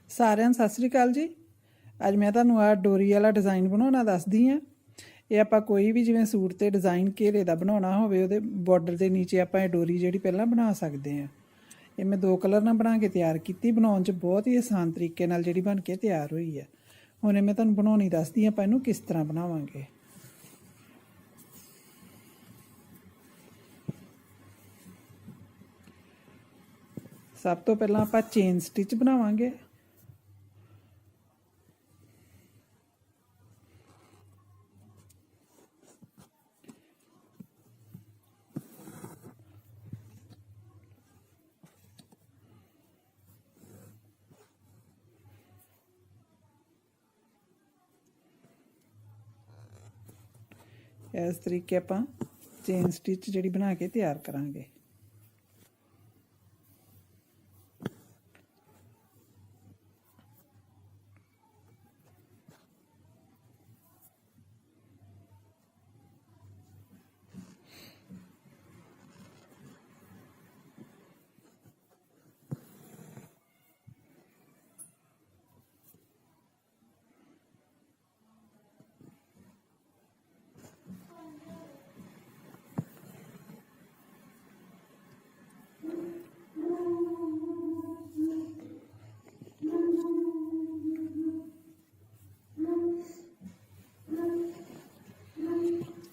ਸਾਰਿਆਂ ਨੂੰ ਸਤਿ ਸ੍ਰੀ ਅਕਾਲ ਜੀ। ਅੱਜ ਮੈਂ ਤੁਹਾਨੂੰ ਆ ਡੋਰੀ ਵਾਲਾ ਡਿਜ਼ਾਈਨ ਬਣਾਉਣਾ ਦੱਸਦੀ ਹਾਂ। ਇਹ ਆਪਾਂ ਕੋਈ ਵੀ ਜਿਵੇਂ ਸੂਟ ਤੇ ਡਿਜ਼ਾਈਨ ਘੇਰੇ ਦਾ ਬਣਾਉਣਾ ਹੋਵੇ ਉਹਦੇ ਬਾਰਡਰ ਦੇ ਨੀਚੇ ਆਪਾਂ ਇਹ ਡੋਰੀ ਜਿਹੜੀ ਪਹਿਲਾਂ ਬਣਾ ਸਕਦੇ ਹਾਂ। ਇਹ ਮੈਂ 2 ਕਲਰ ਨਾਲ ਬਣਾ ਕੇ ਤਿਆਰ ਕੀਤੀ। ਬਣਾਉਣ 'ਚ ਬਹੁਤ ਹੀ ਆਸਾਨ ਤਰੀਕੇ ਨਾਲ ਜਿਹੜੀ ਬਣ ਕੇ ਤਿਆਰ ਹੋਈ ਹੈ। ਹੁਣ ਮੈਂ ਤੁਹਾਨੂੰ ਬਣਾਉਣੀ ਦੱਸਦੀ ਹਾਂ ਆਪਾਂ ਇਹਨੂੰ ਕਿਸ ਤਰ੍ਹਾਂ ਬਣਾਵਾਂਗੇ। ਸਭ ਤੋਂ ਪਹਿਲਾਂ ਆਪਾਂ ਚੇਨ ਸਟਿਚ ਬਣਾਵਾਂਗੇ। इस तरीके आप चेन स्टिच जी बना के तैयार करांगे।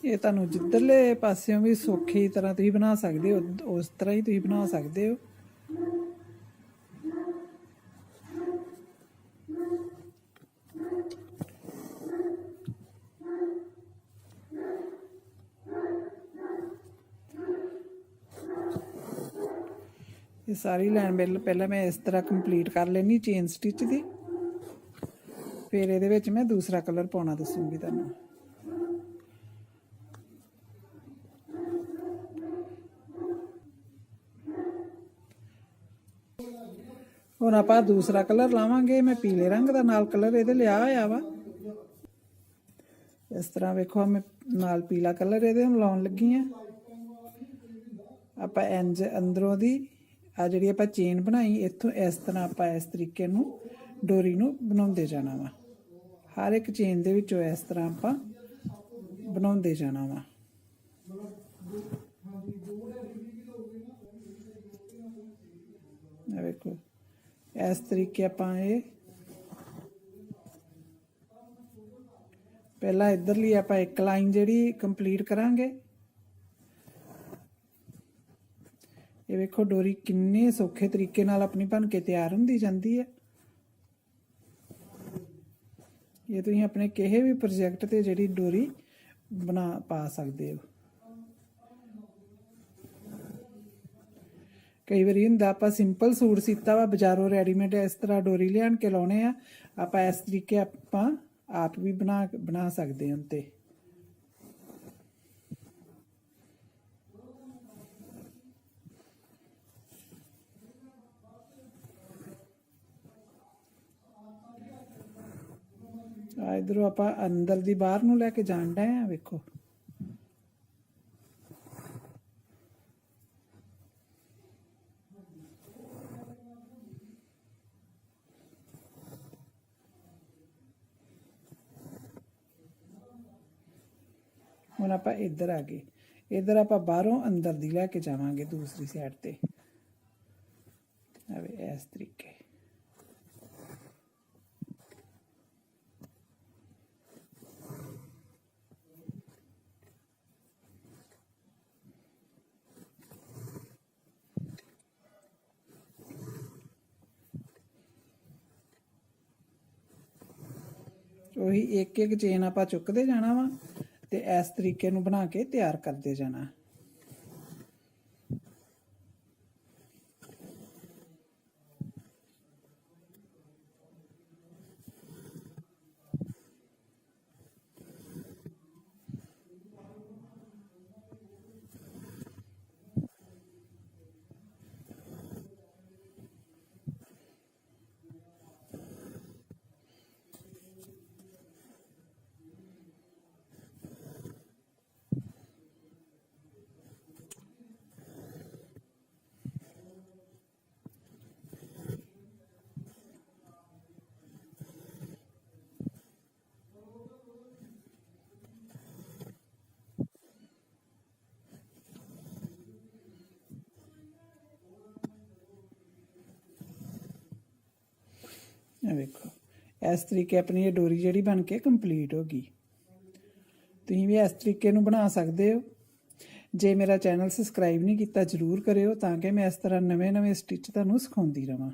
ये तुहानूं जिधरले पासियों भी सौखी तरह तुसीं बना सकते हो, उस तरह ही तुसीं बना सकते हो। ये सारी लाइन पहले मैं इस तरह कंप्लीट कर लेनी चेन स्टिच की, फिर ये मैं दूसरा कलर पाना दसूँगी तुहानूं। ਹੁਣ ਆਪਾਂ दूसरा कलर लावांगे। मैं पीले रंग का नाल कलर ये लिया होया वा। इस तरह वेखो मैं नाल पीला कलर ये लाउण लगी हाँ। आप इंज अंदरों दी आ जिहड़ी आपां चेन बनाई इत्थों इस तरह आप इस तरीके नूं डोरी नूं बनाउंदे जाना वा। हर एक चेन दे विचों इस तरह आपां बनाउंदे जाना वा। वेखो इस तरीके आप पहला इधरली आप एक लाइन जी कंप्लीट करांगे। ये वेखो डोरी किन्ने सौखे तरीके नाल अपनी बन के तैयार होंदी जांदी है। ये तुसीं अपने किसी भी प्रोजेक्ट ते जिहड़ी डोरी बना पा सकते हो। कई बार हुंदा आपां सिंपल सूट सीता वा बाजारों रेडीमेड इस तरह डोरी लियान के लाने आ। आप इस तरीके आपां आप भी बना सकते हैं। ते इधरों आप अंदर दी बाहर नूं लैके जाण डए आ। वेखो हुण आप इधर आ गए। इधर आप बाहरों अंदर दी लैके जावांगे दूसरी साइड ते। इस तरीके ਉਹੀ एक एक चेन आप चुकते जाना वा ते इस तरीके नूं बना के तैयार करते जाना। ਇਹ ਵੇਖੋ ਇਸ ਤਰੀਕੇ ਆਪਣੀ ਇਹ ਡੋਰੀ ਜਿਹੜੀ ਬਣ ਕੇ ਕੰਪਲੀਟ ਹੋ ਗਈ। ਤੁਸੀਂ ਵੀ ਇਸ ਤਰੀਕੇ ਨੂੰ ਬਣਾ ਸਕਦੇ ਹੋ। ਜੇ ਮੇਰਾ ਚੈਨਲ ਸਬਸਕ੍ਰਾਈਬ ਨਹੀਂ ਕੀਤਾ ਜ਼ਰੂਰ ਕਰਿਓ ਤਾਂ ਕਿ ਮੈਂ ਇਸ ਤਰ੍ਹਾਂ ਨਵੇਂ-ਨਵੇਂ ਸਟਿਚ ਤੁਹਾਨੂੰ ਸਿਖਾਉਂਦੀ ਰਵਾਂ।